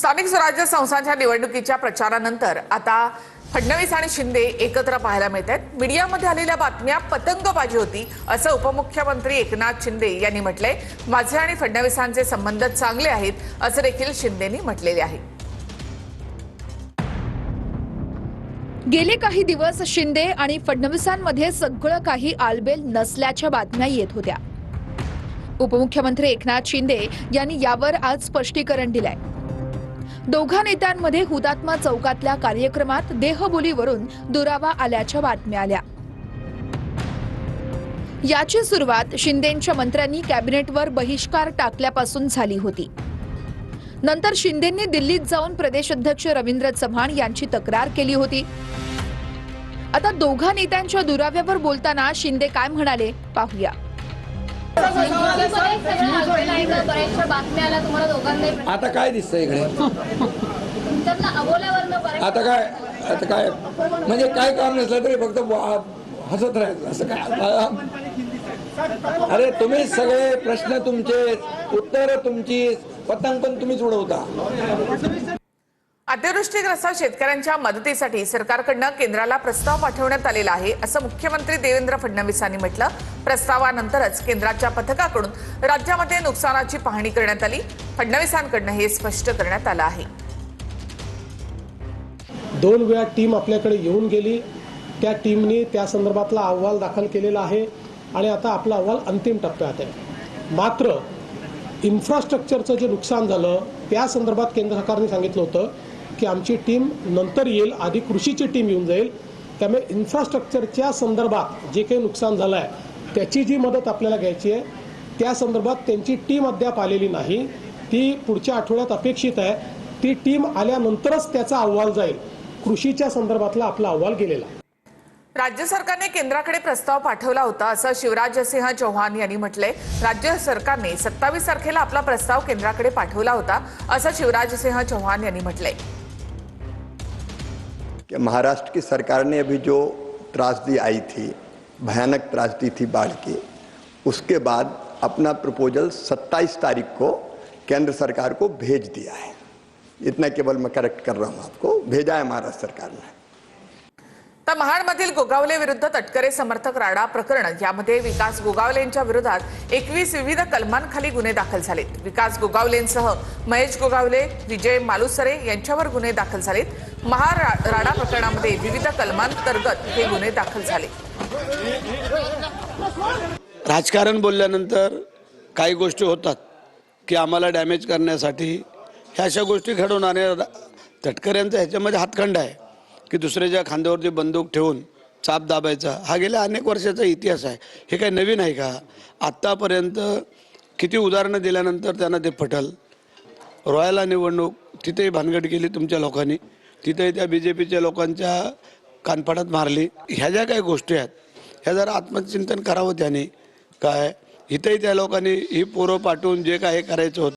स्थानिक स्वराज्य संस्थांच्या निवडणुकीच्या प्रचारानंतर आता फडणवीस आणि शिंदे एकत्र पाहायला मिळत आहेत। मीडियामध्ये आलेल्या बातम्या पतंगबाजी होती असं उपमुख्यमंत्री एकनाथ शिंदे यांनी म्हटलंय। माझे आणि फडणवीसांचे संबंध चांगले आहेत असं देखील शिंदेंनी म्हटलेले आहे। गेले काही दिवस शिंदे आणि फडणवीसांमध्ये सगळं काही आलबेल नसल्याच्या बातम्या येत होत्या। उपमुख्यमंत्री एकनाथ शिंदे यांनी यावर आज स्पष्टीकरण दिलंय। दोघा नेत्यांमध्ये हुतात्मा चौकातल्या कार्यक्रमात देहबोलीवरून दुरावा आल्याच्या बातम्या आल्या। याची सुरुवात शिंदेंच्या मंत्र्यांनी कॅबिनेटवर बहिष्कार टाकल्यापासून झाली होती। नंतर शिंदेंनी दिल्लीत जाऊन प्रदेश अध्यक्ष रवींद्र चव्हाण यांची तक्रार केली होती। आता दोघा नेत्यांच्या दुराव्यावर बोलताना शिंदे काय म्हणाले पाहूया। आता काय दिसतंय इकडे? आता काय म्हणजे काय काम नसलं तरी फक्त हसत राहायचं असं काय? अरे तुम्ही सगळे प्रश्न तुमचे, उत्तर तुमची, पतंग पण तुम्हीच उडवता। अतिवृष्टीग्रस्त शेतकऱ्यांच्या मदतीसाठी सरकारकडून केंद्राला प्रस्ताव पाठवण्यात आलेला आहे असं मुख्यमंत्री देवेंद्र फडणवीस यांनी म्हटलं। प्रस्तावानंतरच केंद्राच्या पथकाकडून राज्यामध्ये नुकसानाची पाहणी करण्यात आली। फडणवीसांकडून हे स्पष्ट करण्यात आलं आहे। 2 वेळा टीम आपल्याकडे येऊन गेली। त्या टीमने त्या संदर्भातला अहवाल दाखल केलेला आहे आणि आता आपला अहवाल अंतिम टप्प्यात आहे। मात्र इन्फ्रास्ट्रक्चरचं जे नुकसान झालं त्या संदर्भात केंद्र सरकारने सांगितलं होतं की आमची टीम नंतर येईल, आधी कृषीची टीम येऊन जाईल। त्यामुळे इन्फ्रास्ट्रक्चरच्या संदर्भात जे काही नुकसान झालं आहे त्याची जी मदत आपल्याला घ्यायची आहे त्या संदर्भात त्यांची टीम अद्याप आलेली नाही। ती पुढच्या आठवड्यात अपेक्षित आहे। ती टीम आल्यानंतरच त्याचा अहवाल जाईल। कृषीच्या संदर्भातला आपला अहवाल गेलेला आहे। राज्य सरकारने केंद्राकडे प्रस्ताव पाठवला होता असं शिवराजसिंह चौहान यांनी म्हटलंय। राज्य सरकारने 27 तारखेला आपला प्रस्ताव केंद्राकडे पाठवला होता असं शिवराजसिंह चौहान यांनी म्हटलंय। महाराष्ट्र की सरकार ने अभी जो त्रासदी आई थी, भयानक त्रासदी थी बाढ़ की, उसके बाद अपना प्रपोजल 27 तारीख को केंद्र सरकार को भेज दिया है। इतना केवल मैं करेक्ट कर रहा हूँ, आपको भेजा है महाराष्ट्र सरकार ने। तर महाडमधील गोगावले विरुद्ध तटकरे समर्थक राडा प्रकरण यामध्ये विकास गोगावलेंच्या विरोधात 21 विविध कलमांखाली गुन्हे दाखल झालेत। विकास गोगावलेंसह महेश गोगावले, विजय मालुसरे यांच्यावर गुन्हे दाखल झालेत। महाड राडा प्रकरणामध्ये विविध कलमांतर्गत हे गुन्हे दाखल झाले। राजकारण बोलल्यानंतर काही गोष्टी होतात की आम्हाला डॅमेज करण्यासाठी ह्या अशा गोष्टी घडवून आणि तटकऱ्यांचा ह्याच्यामध्ये हातखंडा आहे की दुसऱ्याच्या खांद्यावरती बंदूक ठेवून चाप दाबायचा हा गेल्या अनेक वर्षाचा इतिहास आहे। हे काही नवीन आहे का? आत्तापर्यंत किती उदाहरणं दिल्यानंतर त्यांना ते पटल। रोयाला निवडणूक तिथेही भानगड केली तुमच्या लोकांनी, तिथेही त्या BJPच्या लोकांच्या कानफाडात मारली। ह्या ज्या काही गोष्टी आहेत ह्या जरा आत्मचिंतन करावं त्याने। काय इथेही त्या लोकांनी ही पोरं पाठवून जे काही करायचं होतं